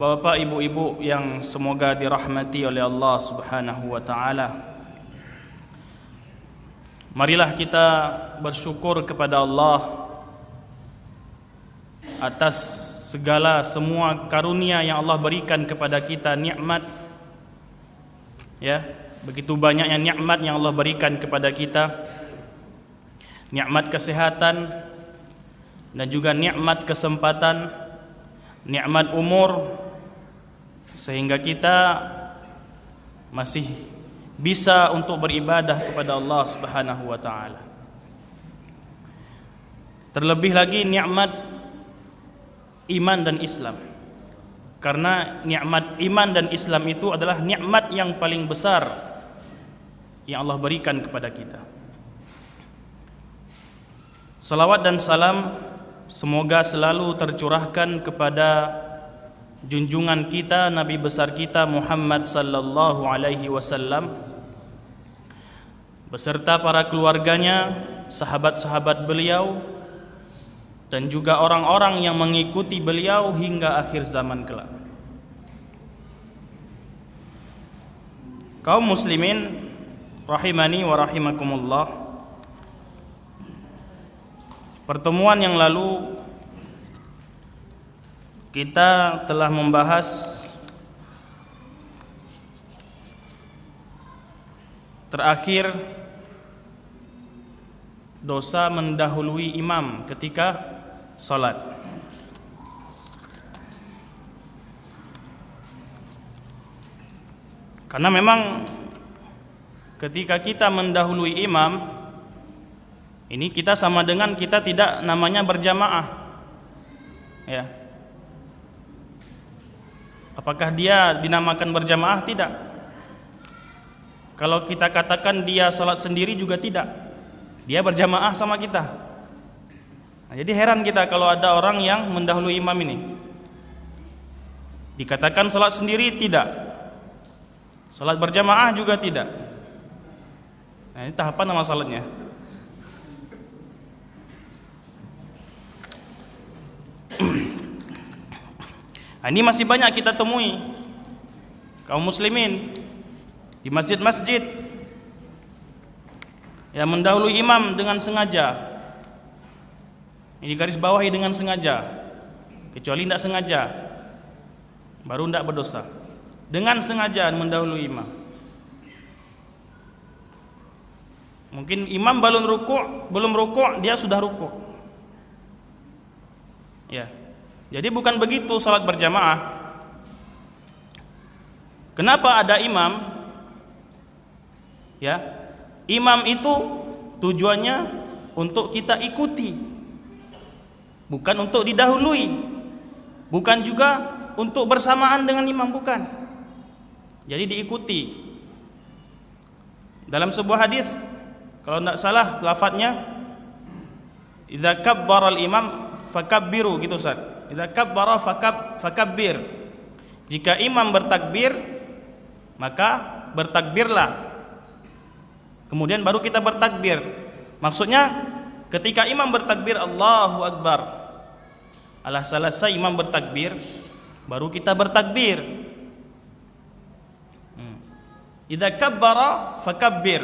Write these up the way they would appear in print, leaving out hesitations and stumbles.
Bapak, ibu-ibu yang semoga dirahmati oleh Allah Subhanahu wa taala. Marilah kita bersyukur kepada Allah atas segala semua karunia yang Allah berikan kepada kita, nikmat. Ya, begitu banyaknya nikmat yang Allah berikan kepada kita. Nikmat kesehatan dan juga nikmat kesempatan, nikmat umur, sehingga kita masih bisa untuk beribadah kepada Allah Subhanahu wa taala. Terlebih lagi nikmat iman dan Islam. Karena nikmat iman dan Islam itu adalah nikmat yang paling besar yang Allah berikan kepada kita. Salawat dan salam semoga selalu tercurahkan kepada junjungan kita, Nabi besar kita Muhammad sallallahu alaihi wasallam beserta para keluarganya, sahabat-sahabat beliau, dan juga orang-orang yang mengikuti beliau hingga akhir zaman kelak. Kaum muslimin rahimani wa rahimakumullah, pertemuan yang lalu kita telah membahas terakhir dosa mendahului imam ketika salat. Karena memang ketika kita mendahului imam, ini kita sama dengan kita tidak namanya berjamaah. Ya. Apakah dia dinamakan berjamaah? Tidak. Kalau kita katakan dia salat sendiri juga tidak. Dia berjamaah sama kita. Nah, jadi heran kita kalau ada orang yang mendahului imam ini. Dikatakan salat sendiri tidak. Salat berjamaah juga tidak. Nah, ini tahapan nama salatnya. Nah, ini masih banyak kita temui kaum muslimin di masjid-masjid yang mendahului imam dengan sengaja. Ini garis bawahi dengan sengaja. Kecuali tidak sengaja, baru tidak berdosa. Dengan sengaja mendahului imam. Mungkin imam belum rukuk, dia sudah rukuk. Ya. Jadi bukan begitu salat berjamaah. Kenapa ada imam? Ya, imam itu tujuannya untuk kita ikuti, bukan untuk didahului, bukan juga untuk bersamaan dengan imam, bukan. Jadi diikuti. Dalam sebuah hadis, kalau tidak salah lafadznya, idza kabbara al-imam fakabbiru, gitu Ustaz. Idza kabbara fakabbir. Jika imam bertakbir, maka bertakbirlah. Kemudian baru kita bertakbir. Maksudnya ketika imam bertakbir Allahu Akbar, alah selesai imam bertakbir, baru kita bertakbir. Idza kabbara fakabbir.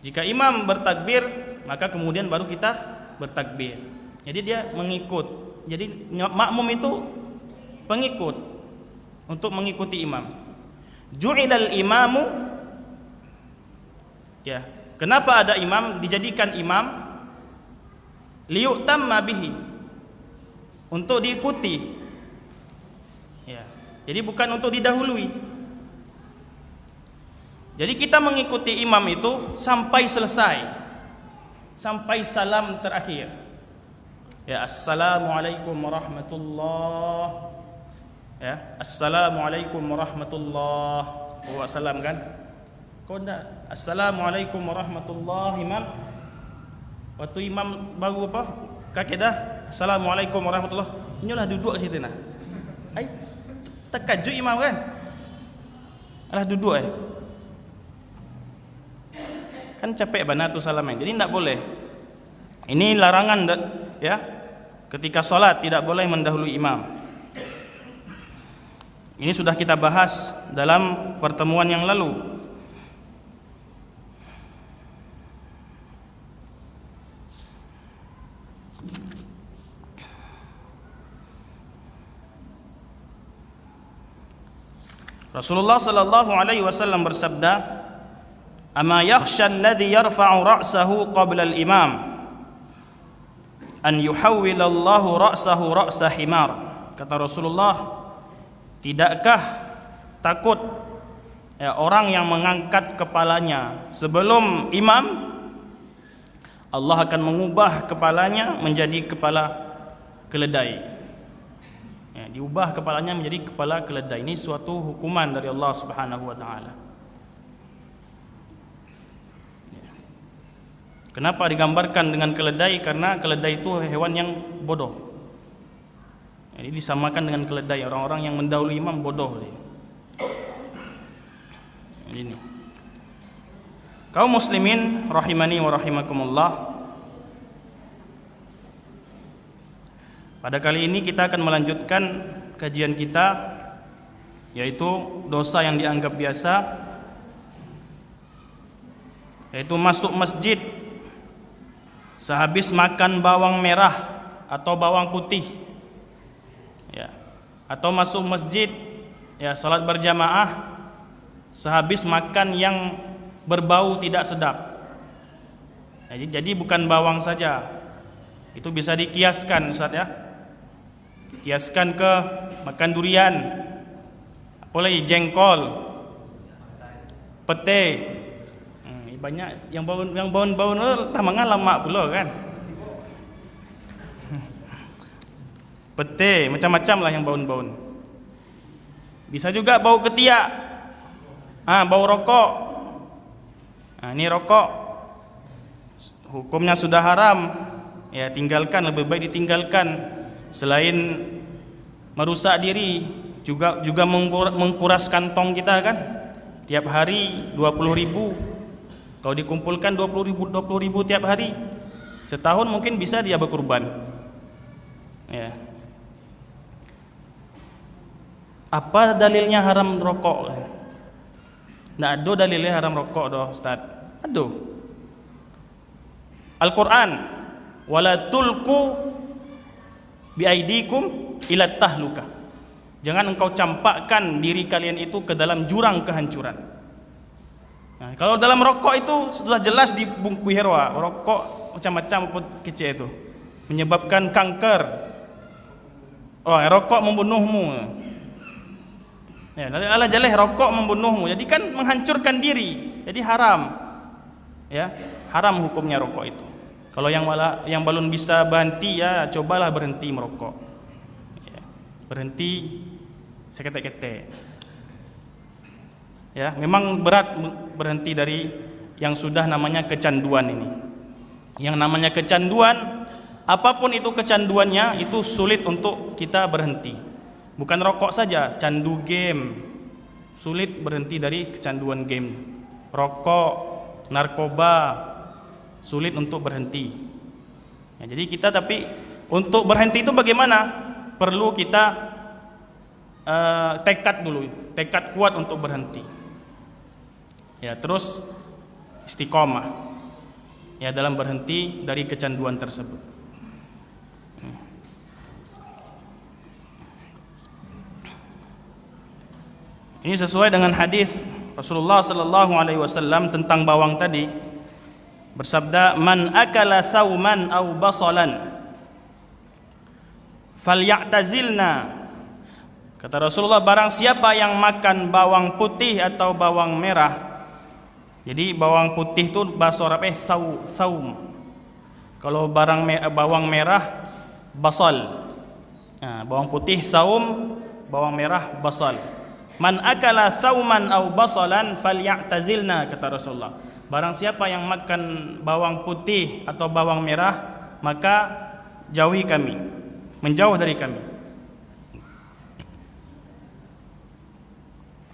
Jika imam bertakbir, maka kemudian baru kita bertakbir. Jadi dia mengikut. Jadi makmum itu pengikut untuk mengikuti imam. Ju'ilal imamu, ya. Kenapa ada imam? Dijadikan imam liyu'tamma bihi, untuk diikuti. Ya. Jadi bukan untuk didahului. Jadi kita mengikuti imam itu sampai selesai, sampai salam terakhir. Ya, assalamualaikum warahmatullahi. Ya, assalamualaikum warahmatullahi wabarakatuh kan? Kau enggak assalamualaikum warahmatullahi imam. Waktu imam baru apa? Kakek dah assalamualaikum warahmatullahi. Inyolah duduk kat situ nah. Ai terkejut imam kan? Alah duduk Kan capek bana tu salaman. Jadi tidak boleh. Ini larangan ya. Ketika salat tidak boleh mendahului imam. Ini sudah kita bahas dalam pertemuan yang lalu. Rasulullah sallallahu alaihi wasallam bersabda, "Ama yakhsha alladhi yarfa'u ra'sahu qabla al-imam an yuhawwilallahu ra'sahu ra'sa himar." Kata Rasulullah, tidakkah takut orang yang mengangkat kepalanya sebelum imam, Allah akan mengubah kepalanya menjadi kepala keledai. Diubah kepalanya menjadi kepala keledai. Ini suatu hukuman dari Allah Subhanahu wa taala. Kenapa digambarkan dengan keledai? Karena keledai itu hewan yang bodoh. Jadi disamakan dengan keledai, orang-orang yang mendahului imam bodoh. Ini. Kaum muslimin rahimani wa rahimakumullah. Pada kali ini kita akan melanjutkan kajian kita, yaitu dosa yang dianggap biasa, yaitu masuk masjid sehabis makan bawang merah atau bawang putih, atau masuk masjid salat berjamaah sehabis makan yang berbau tidak sedap. Jadi bukan bawang saja, itu bisa dikiaskan, Ustaz ya. Kiaskan ke makan durian, apalagi jengkol, pete, banyak yang bau tamangan lama pula kan. Pete, macam-macam lah yang bau-bau. Bisa juga bau ketiak, bau rokok. Ini rokok, hukumnya sudah haram, tinggalkan, lebih baik ditinggalkan. Selain merusak diri, juga mengkuras kantong kita kan. Tiap hari 20.000. Kalau dikumpulkan 20.000 tiap hari, setahun mungkin bisa dia berkurban. Apa dalilnya haram rokok? Nggak ada dalilnya haram rokok doh, Ustaz. Ada. Al-Quran, wala tulku biaidikum ila tahluka. Jangan engkau campakkan diri kalian itu ke dalam jurang kehancuran. Kalau dalam rokok itu sudah jelas dibungkui herwa, rokok macam-macam kecil itu menyebabkan kanker. Rokok membunuhmu. Ala jaleh rokok membunuhmu. Jadi kan menghancurkan diri. Jadi haram. Haram hukumnya rokok itu. Kalau yang belum bisa berhenti, cobalah berhenti merokok. Berhenti seketek-ketek. Memang berat berhenti dari yang sudah namanya kecanduan ini. Yang namanya kecanduan, apapun itu kecanduannya, itu sulit untuk kita berhenti. Bukan rokok saja, candu game, sulit berhenti dari kecanduan game. Rokok, narkoba, sulit untuk berhenti. Jadi kita tapi untuk berhenti itu bagaimana? Perlu kita tekad dulu, tekad kuat untuk berhenti. Terus istiqomah dalam berhenti dari kecanduan tersebut. Ini sesuai dengan hadis Rasulullah sallallahu alaihi wasallam tentang bawang tadi. Bersabda, "Man akala sauman aw basalan falyatazilna." Kata Rasulullah, barang siapa yang makan bawang putih atau bawang merah. Jadi bawang putih itu bahasa Arabnya saum. Kalau bawang merah basal. Bawang putih saum, bawang merah basal. Man akala sauman aw basalan falyatazilna, kata Rasulullah. Barang siapa yang makan bawang putih atau bawang merah, maka jauhi kami, menjauh dari kami.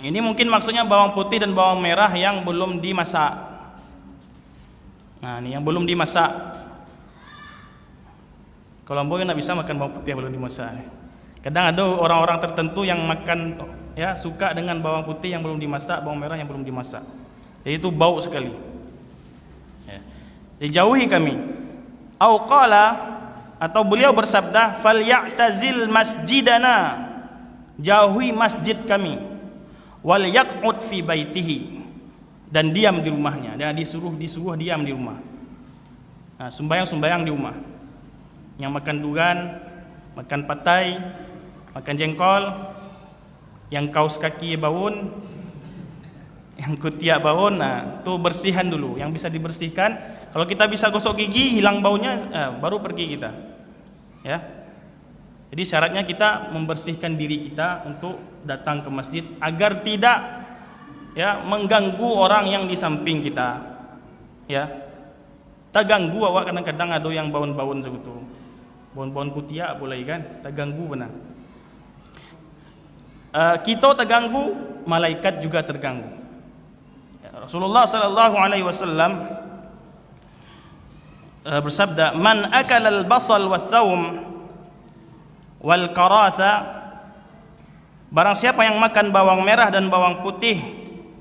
Ini mungkin maksudnya bawang putih dan bawang merah yang belum dimasak. Ini yang belum dimasak. Kalau ambo nggak bisa makan bawang putih yang belum dimasak. Kadang ada orang-orang tertentu yang makan ya, suka dengan bawang putih yang belum dimasak, bawang merah yang belum dimasak. Jadi itu bau sekali. Ya. Dijauhi kami. Au qala, atau beliau bersabda, falyatazil masjidana, jauhi masjid kami, wal yaq'ud fi baitihi, dan diam di rumahnya. Dan disuruh diam di rumah. Nah, sembahyang di rumah. Yang makan durian, makan patai, makan jengkol, yang kaus kaki baun, yang kutiak baun, nah itu bersihan dulu. Yang bisa dibersihkan, kalau kita bisa gosok gigi, hilang baunya, baru pergi kita. Ya. Jadi syaratnya kita membersihkan diri kita untuk datang ke masjid agar tidak ya mengganggu orang yang di samping kita. Ya. Tak ganggu awak, kadang-kadang ada yang baun-baun segitu. Baun-baun kutiak boleh kan? Tak ganggu benar. Kita terganggu, malaikat juga terganggu. Rasulullah sallallahu alaihi wasallam bersabda, "Man akala al-basal wath-thawm wal karatha", barang siapa yang makan bawang merah dan bawang putih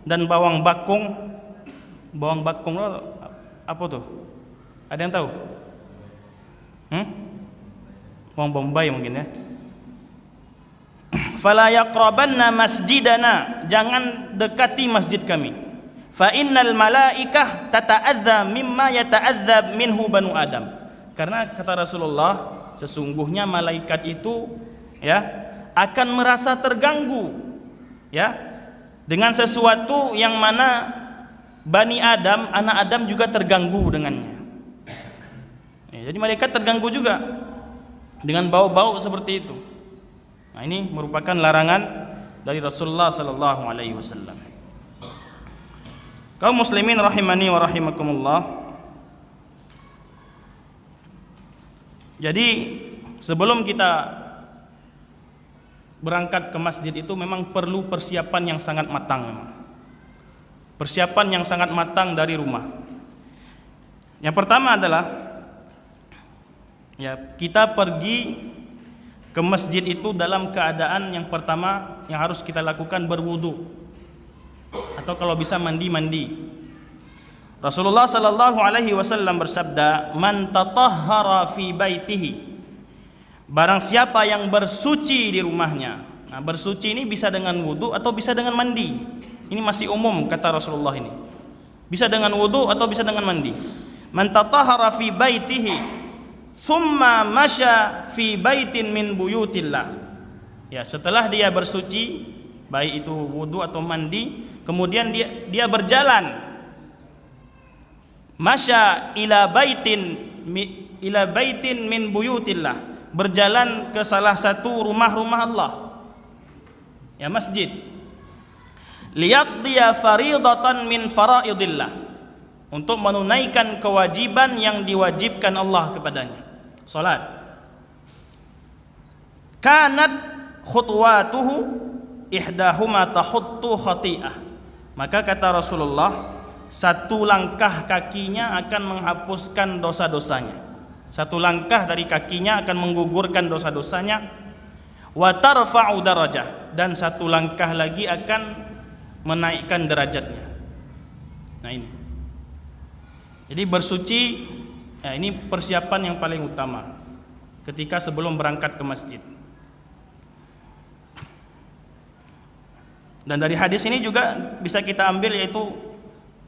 dan bawang bakung. Bawang bakung itu apa tuh? Ada yang tahu? Bawang bombay mungkin ya. Fala yaqrabanna masjidana, jangan dekati masjid kami. Fa innal malaikah tata'adza mimma yata'adzab minhu banu Adam. Karena kata Rasulullah, sesungguhnya malaikat itu ya akan merasa terganggu ya dengan sesuatu yang mana Bani Adam, anak Adam juga terganggu dengannya. Ya, jadi malaikat terganggu juga dengan bau-bau seperti itu. Nah, ini merupakan larangan dari Rasulullah sallallahu alaihi wasallam. Kaum muslimin rahimani wa rahimakumullah. Jadi sebelum kita berangkat ke masjid itu memang perlu persiapan yang sangat matang memang. Persiapan yang sangat matang dari rumah. Yang pertama adalah ya, kita pergi ke masjid itu dalam keadaan yang pertama yang harus kita lakukan berwudu, atau kalau bisa mandi. Rasulullah sallallahu alaihi wasallam bersabda, "Man tatahhara fi baitihi", barang siapa yang bersuci di rumahnya. Nah, bersuci ini bisa dengan wudu atau bisa dengan mandi. Ini masih umum kata Rasulullah ini. Bisa dengan wudu atau bisa dengan mandi. Man tatahhara fi baitihi thumma masya fi baitin min buyutillah. Ya, setelah dia bersuci, baik itu wudu atau mandi, kemudian dia berjalan. Masya ila baitin min buyutillah, berjalan ke salah satu rumah-rumah Allah. Ya, masjid. Liyaqdiya faridatan min faraidillah, untuk menunaikan kewajiban yang diwajibkan Allah kepadanya. Salat. Kanat khutwatuhu ihdahuma tahuttu khati'ah. Maka kata Rasulullah, satu langkah kakinya akan menghapuskan dosa-dosanya. Satu langkah dari kakinya akan menggugurkan dosa-dosanya. Wa tarfa'u darajah, dan satu langkah lagi akan menaikkan derajatnya. Nah ini. Jadi bersuci, ya, ini persiapan yang paling utama ketika sebelum berangkat ke masjid. Dan dari hadis ini juga bisa kita ambil yaitu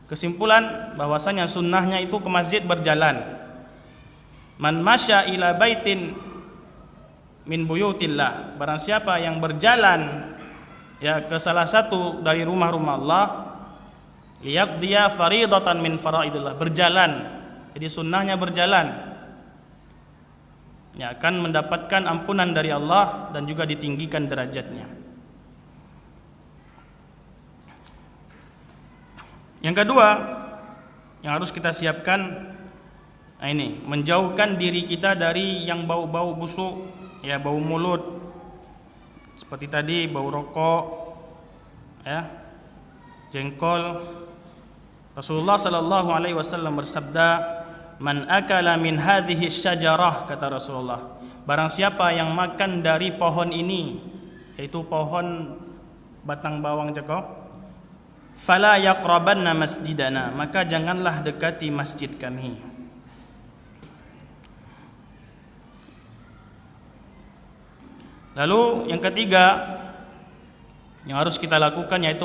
kesimpulan bahwasanya sunnahnya itu ke masjid berjalan. Man masya ila baitin min buyutillah, barang siapa yang berjalan ya ke salah satu dari rumah-rumah Allah, liyaqdiya faridatan min faraidillah, berjalan. Jadi sunnahnya berjalan, ya, akan mendapatkan ampunan dari Allah dan juga ditinggikan derajatnya. Yang kedua yang harus kita siapkan, nah ini, menjauhkan diri kita dari yang bau-bau busuk, ya, bau mulut seperti tadi, bau rokok, ya, jengkol. Rasulullah sallallahu alaihi wasallam bersabda, "Man akala min hadhihi syajarah", kata Rasulullah, barang siapa yang makan dari pohon ini, yaitu pohon batang bawang ceko, fala yaqrabanna masjidana, maka janganlah dekati masjid kami. Lalu yang ketiga yang harus kita lakukan yaitu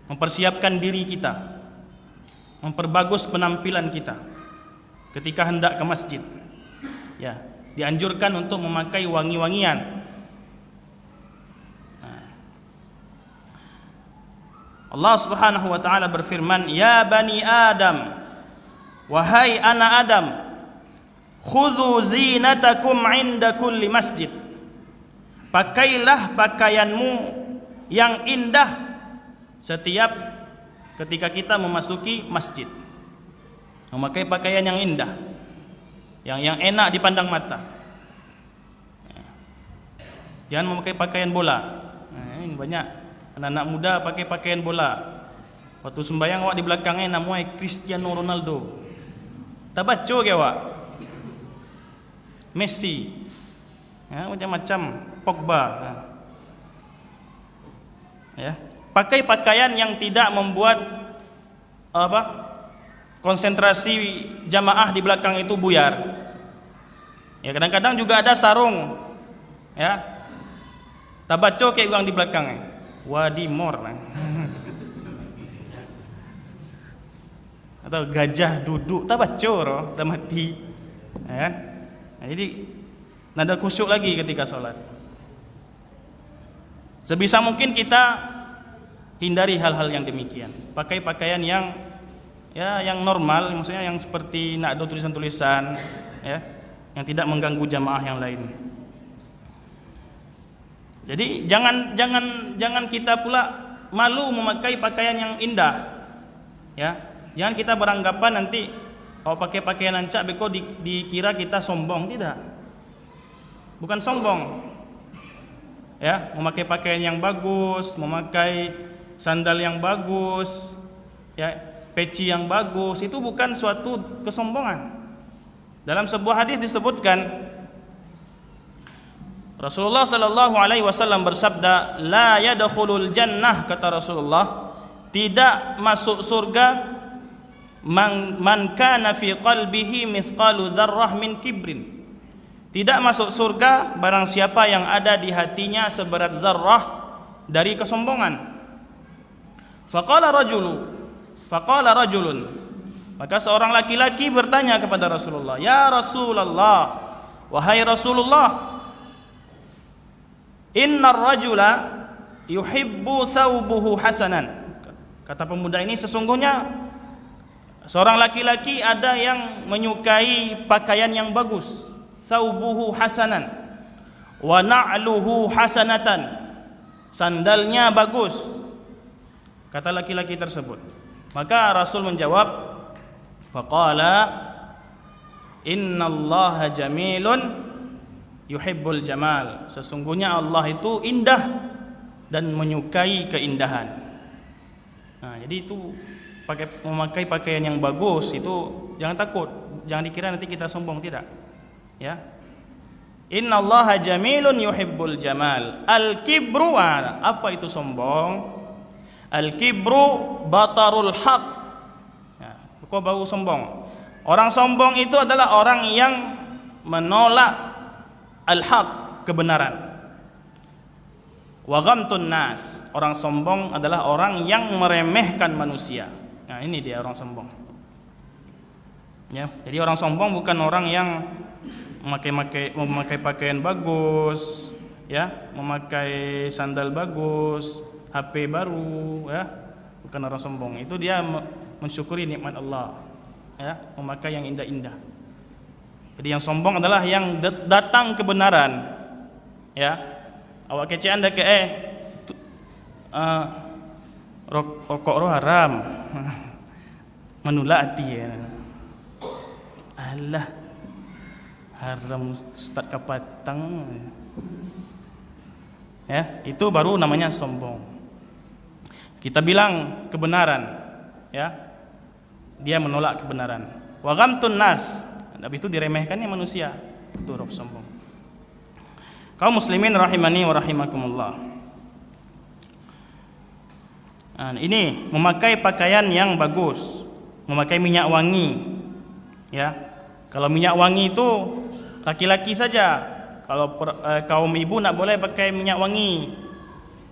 mempersiapkan diri kita, memperbagus penampilan kita ketika hendak ke masjid. Ya, dianjurkan untuk memakai wangi-wangian. Allah Subhanahu wa taala berfirman, "Ya bani Adam, wahai anak Adam, khudhu zinatakum 'inda kulli masjid." Pakailah pakaianmu yang indah setiap ketika kita memasuki masjid. Memakai pakaian yang indah, yang enak dipandang mata. Jangan memakai pakaian bola. Ini banyak anak-anak muda pakai pakaian bola. Waktu sembahyang awak di belakangnya namanya Cristiano Ronaldo. Tak baca ke awak? Messi. Macam-macam, Pogba. Ya, pakai pakaian yang tidak membuat konsentrasi jamaah di belakang itu buyar. Ya, kadang-kadang juga ada sarung. Ya. Tabaco kayak orang di belakang. Wadimor. Atau gajah duduk tabaco roh, tak mati. Ya kan? Nah, jadi nada khusyuk lagi ketika sholat. Sebisa mungkin kita hindari hal-hal yang demikian. Pakai pakaian yang normal, maksudnya yang seperti nak ada tulisan-tulisan, ya, yang tidak mengganggu jamaah yang lain. Jadi jangan kita pula malu memakai pakaian yang indah. Ya, jangan kita beranggapan nanti kalau pakai pakaian ancak beko dikira kita sombong, tidak. Bukan sombong. Ya, memakai pakaian yang bagus, memakai sandal yang bagus, ya, peci yang bagus, itu bukan suatu kesombongan. Dalam sebuah hadis disebutkan Rasulullah sallallahu alaihi wasallam bersabda, "La yadkhulul jannah," kata Rasulullah, tidak masuk surga man kana fi qalbihi mithqalu dzarrah min kibrin. Tidak masuk surga barang siapa yang ada di hatinya seberat zarrah dari kesombongan. Faqala rajulun, maka seorang laki-laki bertanya kepada Rasulullah, "Ya Rasulullah, wahai Rasulullah, innar rajula yuhibbu thawbuhu hasanan." Kata pemuda ini, sesungguhnya seorang laki-laki ada yang menyukai pakaian yang bagus. Thawbuhu hasanan wa na'luhu hasanatan, sandalnya bagus, kata laki-laki tersebut. Maka Rasul menjawab, faqala innallaha jamilun yuhibbul jamal, sesungguhnya Allah itu indah dan menyukai keindahan. Nah, jadi itu memakai pakaian yang bagus itu jangan takut, jangan dikira nanti kita sombong, tidak. Ya, innallaha jamilun yuhibbul jamal. Al-kibru, apa itu sombong? Al-kibru batarul haq. Ya, kok bau sombong? Orang sombong itu adalah orang yang menolak al-haq, kebenaran. Wa ghamtun nas, orang sombong adalah orang yang meremehkan manusia. Nah, ini dia orang sombong. Ya, jadi orang sombong bukan orang yang memakai pakaian bagus, ya, memakai sandal bagus, HP baru, ya, bukan orang sombong. Itu dia mensyukuri nikmat Allah, ya, memakai yang indah-indah. Jadi yang sombong adalah yang datang kebenaran, ya. Awak kece anda ke rokok roh haram, menulak hati, ya. Allah haram ustaz kapatang, ya, itu baru namanya sombong. Kita bilang kebenaran, ya, dia menolak kebenaran. Wa ghamtun nas, habis itu diremehkannya manusia, itu roh sombong. Kaum muslimin rahimani wa rahimakumullah. Ini memakai pakaian yang bagus, memakai minyak wangi. Ya, kalau minyak wangi itu laki-laki saja. Kalau kaum ibu nak boleh pakai minyak wangi,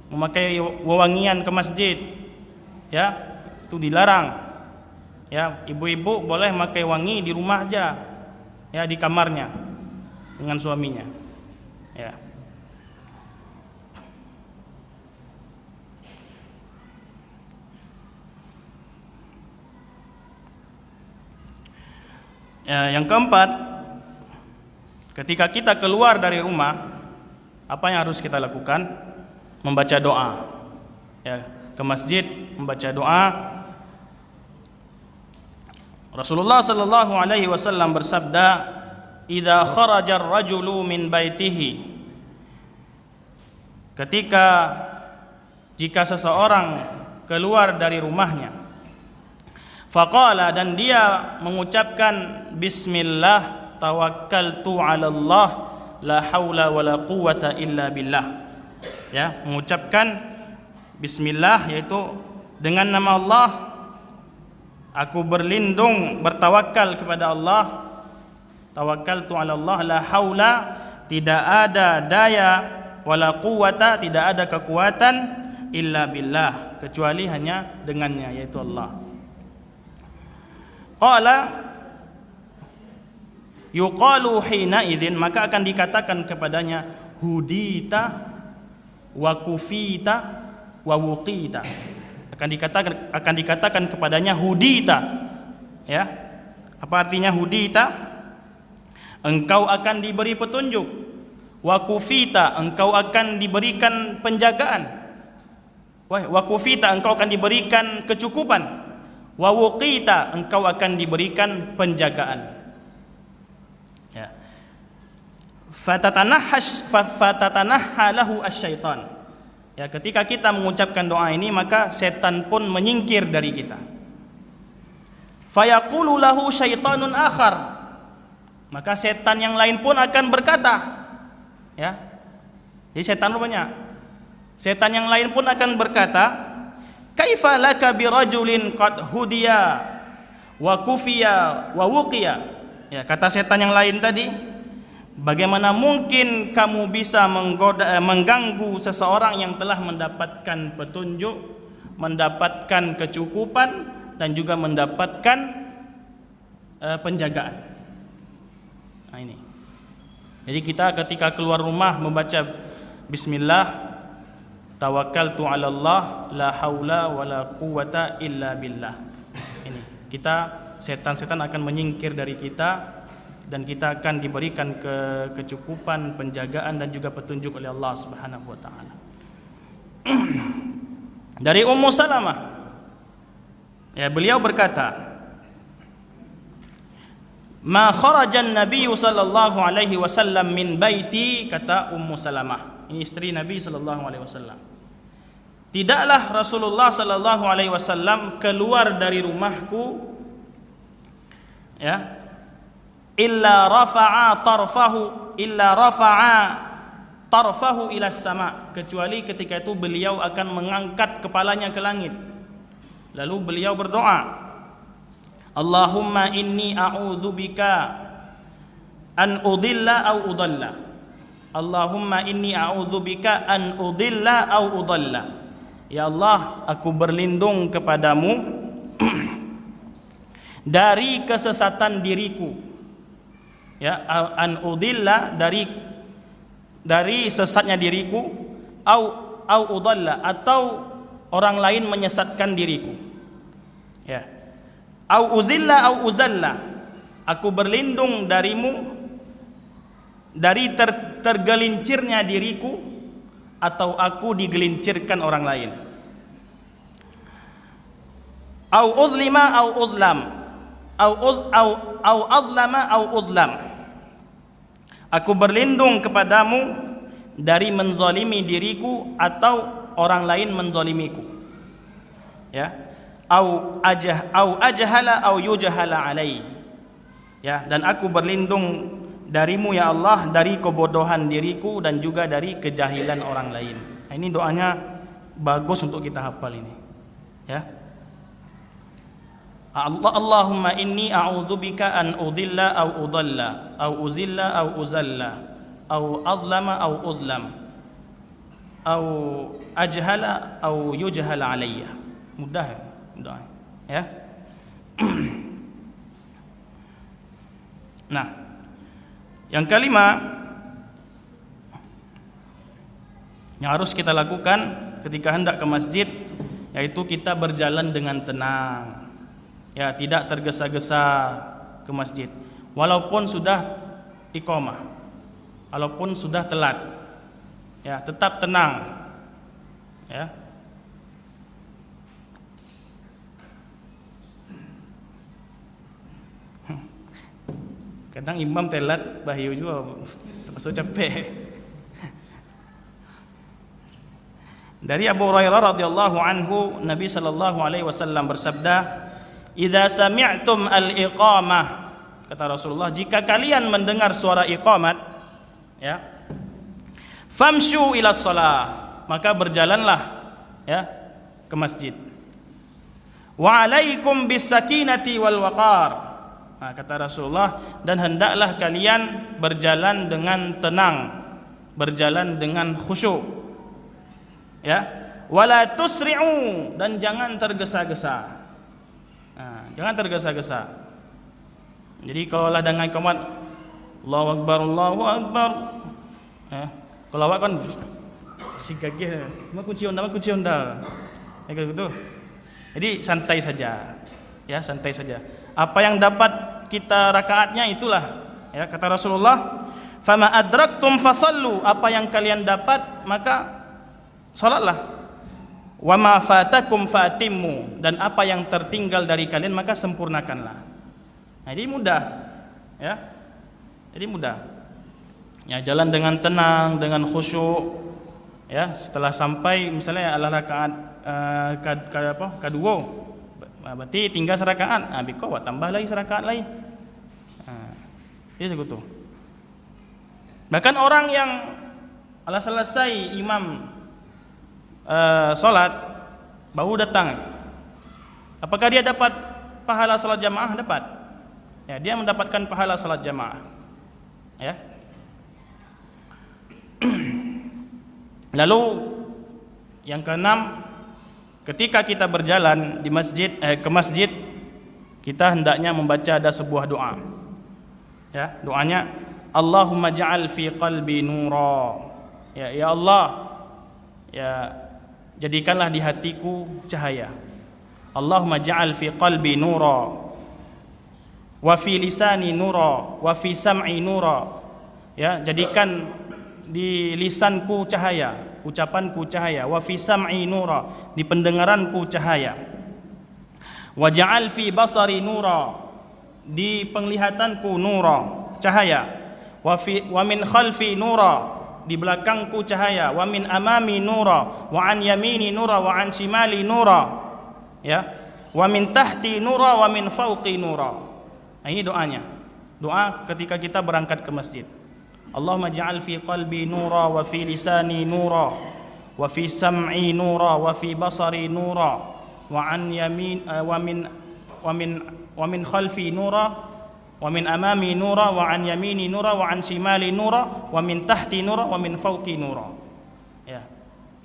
memakai wewangian ke masjid. Ya, itu dilarang. Ya, ibu-ibu boleh memakai wangi di rumah aja. Ya, di kamarnya dengan suaminya. Ya. Yang keempat, ketika kita keluar dari rumah, apa yang harus kita lakukan? Membaca doa. Ya, ke masjid membaca doa. Rasulullah sallallahu alaihi wasallam bersabda, "Idza kharaja ar-rajulu min baitihi." Jika seseorang keluar dari rumahnya, faqala, dan dia mengucapkan bismillah tawakkaltu 'ala Allah la haula wala quwwata illa billah. Ya, mengucapkan bismillah, yaitu dengan nama Allah aku berlindung, bertawakal kepada Allah. Tawakkaltu 'ala Allah la haula, tidak ada daya, wala quwwata, tidak ada kekuatan, illa billah, kecuali hanya dengannya, yaitu Allah. Qala yuqalu hina idzin, maka akan dikatakan kepadanya hudita wa kufita wa wuqita. Akan dikatakan kepadanya hudita. Ya. Apa artinya hudita? Engkau akan diberi petunjuk. Wa kufita, engkau akan diberikan penjagaan. Wa kufita, engkau akan diberikan kecukupan. Wa wuqita, engkau akan diberikan penjagaan. Ya. Fatatanahha lahu asyaitan. Ya, ketika kita mengucapkan doa ini, maka setan pun menyingkir dari kita. Fayaqulu lahu syaitanun akhar, maka setan yang lain pun akan berkata, ya. Jadi setan banyak. Setan yang lain pun akan berkata, kaifa laka birajulin qad hudiya wa kufiya wa wuqiya. Ya, kata setan yang lain tadi, bagaimana mungkin kamu bisa mengganggu seseorang yang telah mendapatkan petunjuk, mendapatkan kecukupan, dan juga mendapatkan penjagaan. Nah, ini. Jadi kita ketika keluar rumah membaca bismillah tawakkaltu 'ala Allah la haula wala quwwata illa billah. Ini, kita setan-setan akan menyingkir dari kita, dan kita akan diberikan kecukupan, penjagaan, dan juga petunjuk oleh Allah Subhanahu wa taala. Dari Ummu Salamah, ya, beliau berkata, ma kharajan Nabi sallallahu alaihi wasallam min baiti, kata Ummu Salamah, ini istri Nabi sallallahu alaihi wasallam, tidaklah Rasulullah sallallahu alaihi wasallam keluar dari rumahku, ya, illa rafa'a tarfahu ila sama, kecuali ketika itu beliau akan mengangkat kepalanya ke langit, lalu beliau berdoa, Allahumma inni a'udzubika an udilla au udalla. Allahumma inni a'udzubika an udilla au udalla. Ya Allah, aku berlindung kepadamu dari kesesatan diriku. Ya, an udilla, dari sesatnya diriku, au udalla, atau orang lain menyesatkan diriku. Ya. Au uzilla au uzalla, aku berlindung darimu dari tergelincirnya diriku, atau aku digelincirkan orang lain. Au uzlima au uzlam, au azlama au uzlam, aku berlindung kepadamu dari menzalimi diriku atau orang lain menzalimiku. Ya. Au ajhala au yujhala alai. Ya, dan aku berlindung darimu ya Allah dari kebodohan diriku dan juga dari kejahilan orang lain. Nah, ini doanya bagus untuk kita hafal ini. Ya. Allahumma inni a'udzubika an udilla au udalla au uzilla au uzalla au adlama au udlam au ajhala au yujhala alayya. Mudah ya. Nah, yang kelima yang harus kita lakukan ketika hendak ke masjid, yaitu kita berjalan dengan tenang. Ya, tidak tergesa-gesa ke masjid walaupun sudah iqamah, walaupun sudah telat. Ya, tetap tenang. Ya. Kadang imam telat bahaya juga, termasuk capek. Dari Abu Hurairah radhiyallahu anhu, Nabi sallallahu alaihi wasallam bersabda, "Idza sami'tum al-iqamah," kata Rasulullah, jika kalian mendengar suara iqamat, ya, famshu ila shalah, maka berjalanlah ya ke masjid. Wa alaikum bis sakinati wal waqar. Nah, kata Rasulullah, dan hendaklah kalian berjalan dengan tenang, berjalan dengan khusyuk. Ya, wala tusri'u, dan jangan tergesa-gesa. Nah, jangan tergesa-gesa. Jadi kalau lah dengan iqamat Allahu akbar Allahu akbar, kalau awak kan si gagih, mak kunci ondal. Ya gitu. Jadi santai saja. Ya, santai saja. Apa yang dapat kita rakaatnya itulah, ya, kata Rasulullah, fama adraktum fasallu, apa yang kalian dapat maka salatlah, wa ma fatakum fatimmu, dan apa yang tertinggal dari kalian maka sempurnakanlah. Nah, jadi mudah, ya, jadi mudah. Ya, jalan dengan tenang, dengan khusyuk. Ya, setelah sampai misalnya ala rakaat kedua, berarti tinggal serakaat. Ah, biko tambah lagi serakaat lagi. Dia segitu. Bahkan orang yang ala selesai imam salat baru datang, apakah dia dapat pahala salat jamaah? Dapat. Ya, dia mendapatkan pahala salat jamaah. Ya. Lalu yang keenam, ketika kita berjalan di masjid ke masjid, kita hendaknya membaca ada sebuah doa. Ya, doanya Allahumma ja'al fi qalbi nura. Ya Allah, ya jadikanlah di hatiku cahaya. Allahumma ja'al fi qalbi nura wa fi lisani nura wa fi sam'i nura. Ya, jadikan di lisanku cahaya, ucapanku cahaya, wa fi sam'i nura, di pendengaranku cahaya, wa ja'al fi basari nura, di penglihatanku nura, cahaya, wa min khalfi nura, di belakangku cahaya, wa min amami nura, wa an yamini nura, wa an shimali nura, ya, wa min tahti nura, wa min fawqi nura. Nah, ini doanya, doa ketika kita berangkat ke masjid. Allahumma ja'al fi qalbi nura wa fi lisani nura wa fi sam'i nura wa fi basari nura wa an yamin wa min khalfi nura wa min amami nura wa an yamini nura wa an shimali nura wa min tahti nura wa min fawqi nura. Ya.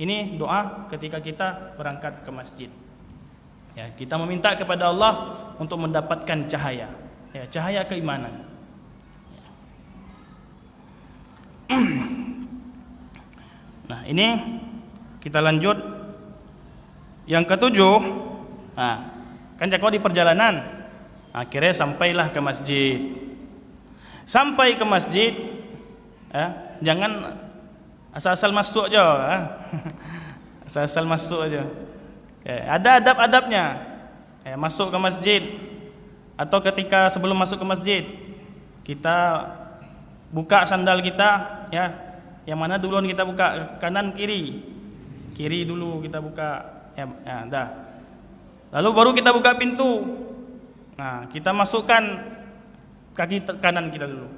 Ini doa ketika kita berangkat ke masjid. Ya, kita meminta kepada Allah untuk mendapatkan cahaya. Ya, cahaya keimanan. Nah, ini kita lanjut yang ketujuh. Nah, kan jika di perjalanan, akhirnya sampailah ke masjid. Sampai ke masjid, jangan asal-asal masuk aja. Asal-asal masuk aja. Ya, ada adab-adabnya. Ya, masuk ke masjid atau ketika sebelum masuk ke masjid, kita buka sandal kita, ya. Yang mana duluan kita buka? Kanan kiri. Kiri dulu kita buka. Ya, dah. Lalu baru kita buka pintu. Nah, kita masukkan kaki kanan kita dulu.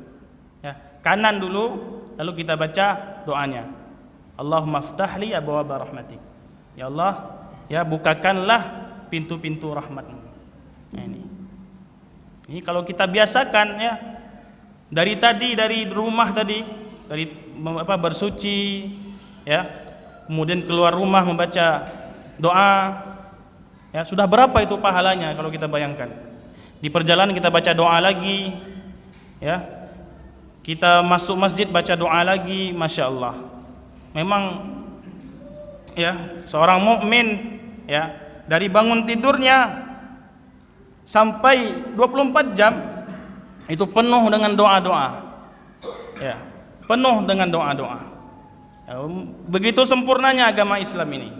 Ya, kanan dulu, lalu kita baca doanya. Allahumma ftahli abwaaba rahmatik. Ya Allah, ya bukakanlah pintu-pintu rahmat-Mu. Nah, ini kalau kita biasakan ya, dari rumah tadi, dari bersuci ya, kemudian keluar rumah membaca doa ya, sudah berapa itu pahalanya kalau kita bayangkan. Di perjalanan kita baca doa lagi ya, kita masuk masjid baca doa lagi, Masya Allah. Memang ya, seorang mukmin ya, dari bangun tidurnya sampai 24 jam itu penuh dengan doa-doa ya, penuh dengan doa-doa ya, begitu sempurnanya agama Islam ini,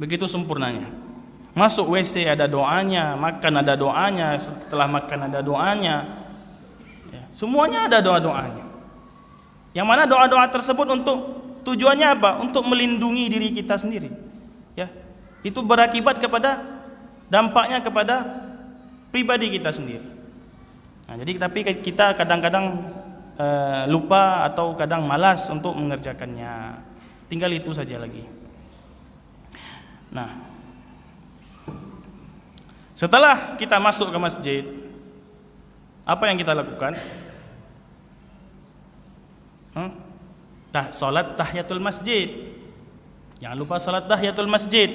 begitu sempurnanya. Masuk WC ada doanya, makan ada doanya, setelah makan ada doanya ya, semuanya ada doa-doanya. Yang mana doa-doa tersebut untuk tujuannya apa? Untuk melindungi diri kita sendiri ya, itu berakibat kepada dampaknya kepada pribadi kita sendiri. Nah, jadi tapi kita kadang-kadang lupa atau kadang malas untuk mengerjakannya. Tinggal itu saja lagi. Nah, setelah kita masuk ke masjid, apa yang kita lakukan? Salat tahiyatul masjid. Jangan lupa salat tahiyatul masjid.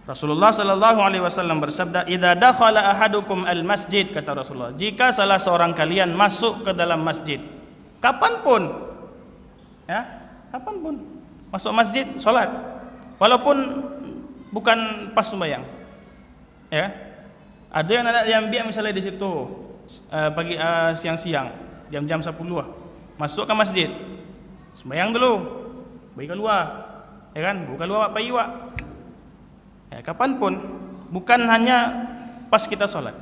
Rasulullah sallallahu alaihi wasallam bersabda, "Idza dakhala ahadukum al-masjid," kata Rasulullah, jika salah seorang kalian masuk ke dalam masjid, kapanpun ya, kapanpun masuk masjid salat, walaupun bukan pas sembahyang. Ya. Ada yang ada yang misalnya di situ pagi siang-siang, jam-jam 10 masuk ke masjid. Sembahyang dulu, baik keluar. Ya kan? Bukan luar bayi wak. Ya, kapanpun, bukan hanya pas kita sholat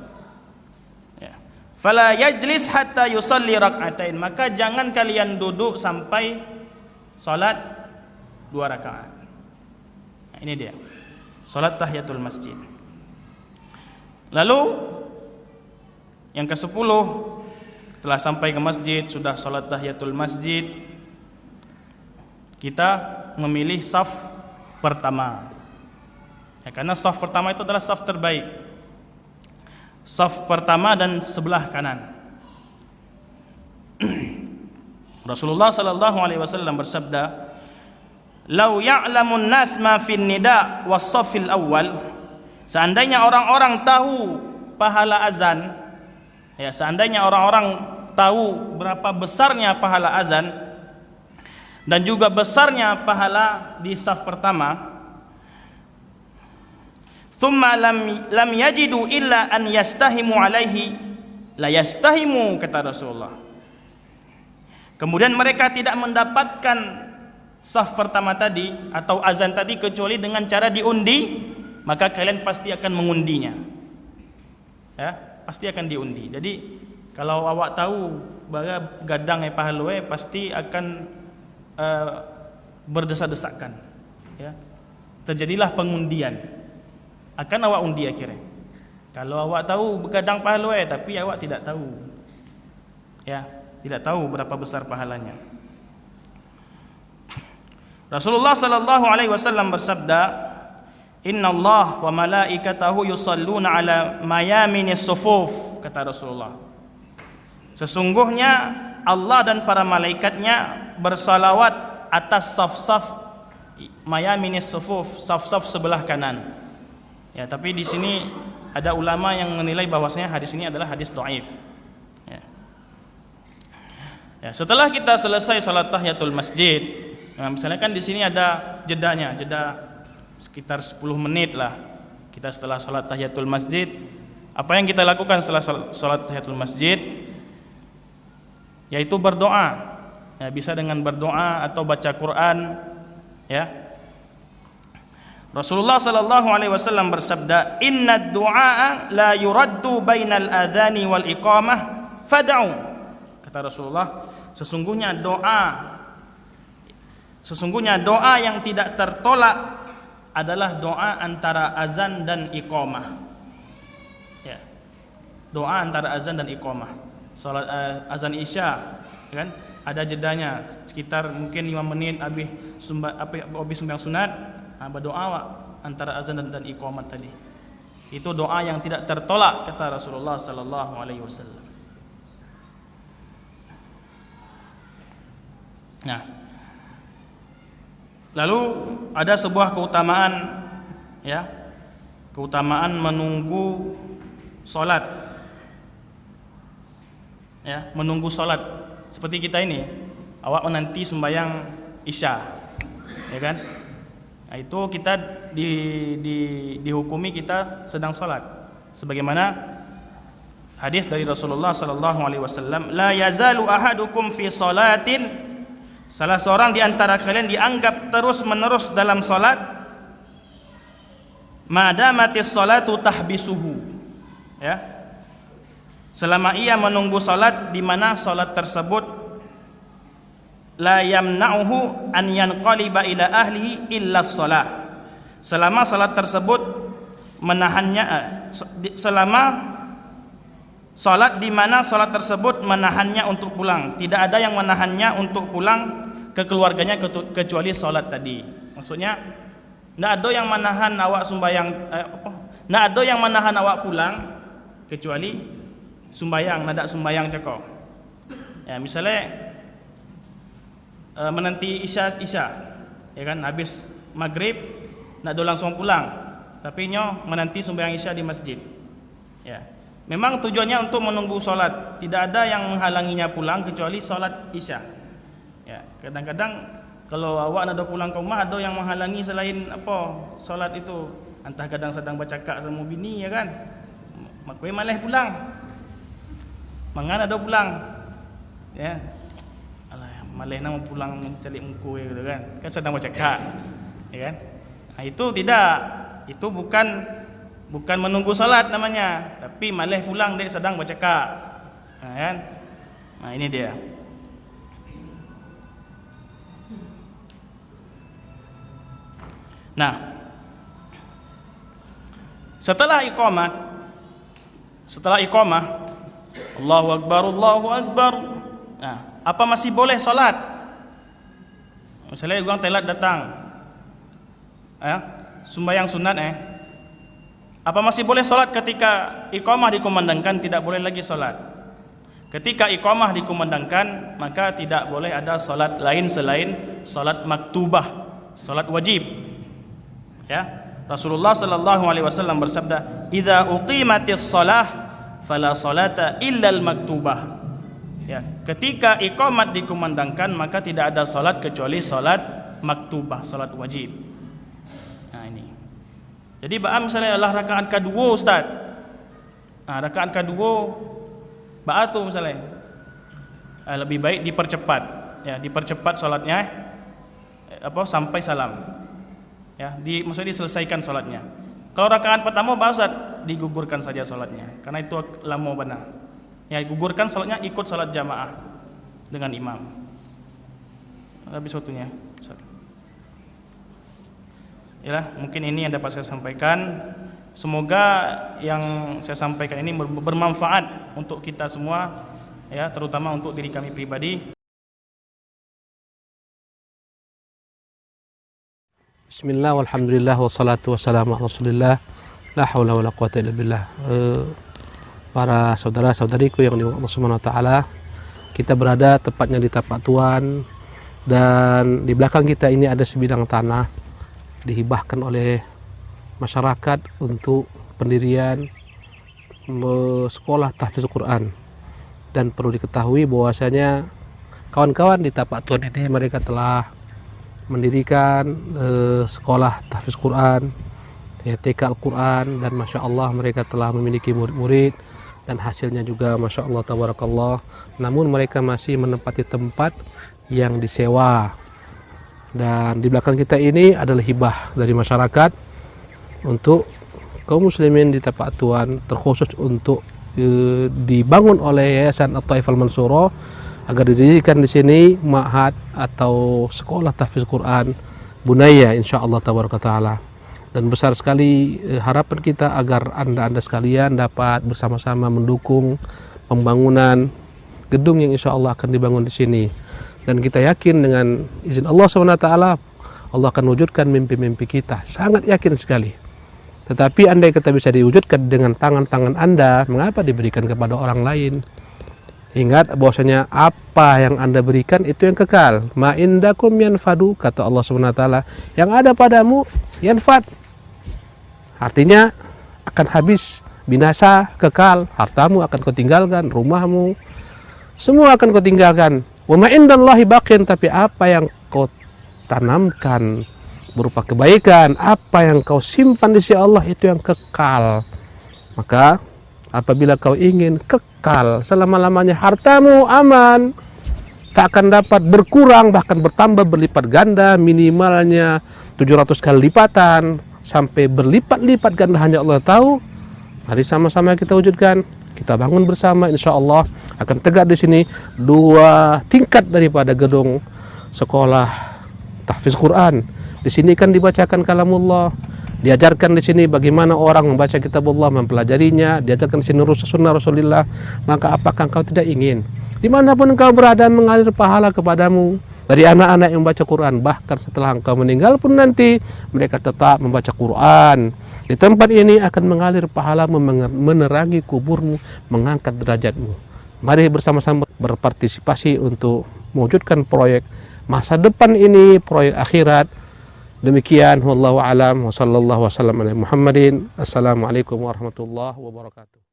ya. Fala yajlis hatta yusalli rak'atain, maka jangan kalian duduk sampai sholat 2 rakaat. Nah, ini dia sholat tahiyatul masjid. Lalu yang ke-10, setelah sampai ke masjid, sudah sholat tahiyatul masjid, kita memilih saf pertama ya, karena saf pertama itu adalah saf terbaik. Saf pertama dan sebelah kanan. Rasulullah sallallahu alaihi wasallam bersabda, "Lau ya'lamun nas ma fin nida was safil awal." Seandainya orang-orang tahu pahala azan, ya, seandainya orang-orang tahu berapa besarnya pahala azan dan juga besarnya pahala di saf pertama, thumma lam yajidu illa an yastahimu alaihi la yastahimu, kata Rasulullah. Kemudian mereka tidak mendapatkan saf pertama tadi atau azan tadi kecuali dengan cara diundi, maka kalian pasti akan mengundinya. Ya, pasti akan diundi. Jadi kalau awak tahu bahwa gadang pahalwe pasti akan berdesak-desakan. Ya. Terjadilah pengundian. Akan awak undi akhirnya. Kalau awak tahu begadang pahala tapi awak tidak tahu, ya, tidak tahu berapa besar pahalanya. Rasulullah sallallahu alaihi wasallam bersabda, "Inna Allah wa malaikatahu yusalluna ala mayaminis sufuf," kata Rasulullah. Sesungguhnya Allah dan para malaikatnya bersalawat atas saf-saf mayaminis sufuf, saf-saf sebelah kanan. Ya, tapi di sini ada ulama yang menilai bahwasanya hadis ini adalah hadis dhaif. Ya. Ya, setelah kita selesai salat tahiyatul masjid, nah, misalnya kan di sini ada jedanya, jeda sekitar 10 menit lah. Kita setelah salat tahiyatul masjid, apa yang kita lakukan setelah salat tahiyatul masjid? Yaitu berdoa. Ya, bisa dengan berdoa atau baca Quran, ya. Rasulullah sallallahu alaihi wasallam bersabda, "Inna du'a la yuraddu bainal adhani wal iqamah fad'u." Kata Rasulullah, sesungguhnya doa yang tidak tertolak adalah doa antara azan dan iqamah. Ya. Doa antara azan dan iqamah. Salat azan Isya, kan? Ada jedanya sekitar mungkin 5 menit habis sembahyang sunat. Berdoa antara azan dan iqamat tadi. Itu doa yang tidak tertolak kata Rasulullah sallallahu alaihi wasallam. Nah, lalu ada sebuah keutamaan, ya, keutamaan menunggu solat, ya, menunggu solat. Seperti kita ini, awak menanti sembahyang isya, ya kan? Nah, itu kita dihukumi kita sedang solat, sebagaimana hadis dari Rasulullah sallallahu alaihi wasallam, la yazalu ahadukum fi salatin, salah seorang di antara kalian dianggap terus-menerus dalam salat, madamatis salatu tahbisuhu, ya, selama ia menunggu salat di mana salat tersebut la yamna'uhu an yanqaliba ila ahlihi illa shalah, selama salat tersebut menahannya, selama salat di mana salat tersebut menahannya untuk pulang, tidak ada yang menahannya untuk pulang ke keluarganya kecuali salat tadi. Maksudnya tidak ada yang menahan awak sembahyang, tidak ada yang menahan awak pulang kecuali sembahyang, tidak sembahyang cekok. Ya, misalnya menanti isya, ya kan, habis maghrib tidak ada langsung pulang, tapi nyo menanti sembahyang isya di masjid. Ya, memang tujuannya untuk menunggu solat, tidak ada yang menghalanginya pulang kecuali solat isya. Ya, kadang-kadang kalau awak nak pulang ke rumah, ada yang menghalangi selain apa solat itu, entah kadang sedang bercakap sama bini, ya kan, makoi malah pulang, mangan ada pulang, ya, alah malah nak pulang mencari muka gitu kan sedang bercakap, ya kan. Nah, itu tidak, itu bukan menunggu salat namanya, tapi malah pulang dia sedang bercakap, nah, kan? Nah, ini dia. Nah, setelah iqamah, Allahu Akbar, Allahu Akbar. Nah, apa masih boleh salat? Misalnya orang telat datang, sembahyang sunat, apa masih boleh salat ketika iqamah dikumandangkan? Tidak boleh lagi salat. Ketika iqamah dikumandangkan, maka tidak boleh ada salat lain selain salat maktubah, salat wajib. Ya, Rasulullah sallallahu alaihi wasallam bersabda, "Idza uqimatis shalah fala salata illa al-maktubah." Ya, ketika iqamat dikumandangkan, maka tidak ada salat kecuali salat maktubah, salat wajib. Nah, ini. Jadi misalnya adalah rakaat kedua, Ustaz. Nah, rakaat kedua tu misalnya lebih baik dipercepat, ya, dipercepat salatnya sampai salam. Ya, maksudnya diselesaikan salatnya. Kalau rakaat pertama Ustaz, digugurkan saja salatnya karena itu lama benar. Ya, gugurkan salatnya, ikut salat jamaah dengan imam. Habis waktunya. Ya, mungkin ini yang dapat saya sampaikan. Semoga yang saya sampaikan ini bermanfaat untuk kita semua, ya, terutama untuk diri kami pribadi. Bismillah, walhamdulillah, wassalatu wassalamu ala rasulillah, la hawla wa la quwata illa billah. Para saudara-saudariku yang dimuliakan Allah Subhanahu wa taala, kita berada tepatnya di tapak Tuhan, dan di belakang kita ini ada sebidang tanah dihibahkan oleh masyarakat untuk pendirian sekolah tahfiz Quran. Dan perlu diketahui bahwasanya kawan-kawan di tapak Tuhan ini mereka telah mendirikan sekolah tahfiz Quran, TK Al-Quran, dan Masya Allah mereka telah memiliki murid-murid dan hasilnya juga Masya Allah tabarakallah. Namun mereka masih menempati tempat yang disewa, dan di belakang kita ini adalah hibah dari masyarakat untuk kaum muslimin di tapak Tuhan, terkhusus untuk dibangun oleh Yayasan At-Taif Al-Mansurah agar didirikan di sini ma'had atau sekolah tahfiz Quran Bunaya insyaallah tabaraka taala. Dan besar sekali harapan kita agar anda sekalian dapat bersama-sama mendukung pembangunan gedung yang insyaallah akan dibangun di sini. Dan kita yakin dengan izin Allah SWT, Allah akan wujudkan mimpi-mimpi kita. Sangat yakin sekali. Tetapi andai kita bisa diwujudkan dengan tangan-tangan Anda, mengapa diberikan kepada orang lain? Ingat bahwasanya apa yang Anda berikan itu yang kekal. Ma indakum yanfadu, kata Allah Subhanahu wa taala. Yang ada padamu yanfad. Artinya akan habis, binasa, kekal. Hartamu akan kau tinggalkan, rumahmu, semua akan kau tinggalkan. Wa ma indallahi baqin, tapi apa yang kau tanamkan berupa kebaikan, apa yang kau simpan di sisi Allah itu yang kekal. Maka apabila kau ingin kekal selama-lamanya, hartamu aman, tak akan dapat berkurang, bahkan bertambah berlipat ganda, minimalnya 700 kali lipatan sampai berlipat-lipat ganda, hanya Allah tahu. Mari sama-sama kita wujudkan, kita bangun bersama, insya Allah akan tegak di sini 2 tingkat daripada gedung sekolah tahfiz Quran. Di sini kan dibacakan kalamullah, diajarkan di sini bagaimana orang membaca kitabullah, mempelajarinya, diajarkan di sini sunnah Rasulullah. Maka apakah engkau tidak ingin dimanapun engkau berada mengalir pahala kepadamu dari anak-anak yang membaca Quran, bahkan setelah engkau meninggal pun nanti mereka tetap membaca Quran. Di tempat ini akan mengalir pahala, menerangi kuburmu, mengangkat derajatmu. Mari bersama-sama berpartisipasi untuk mewujudkan proyek masa depan ini, proyek akhirat. Demikian, wallahu alam, wa sallallahu wasallam ala Muhammadin. Assalamualaikum warahmatullahi wabarakatuh.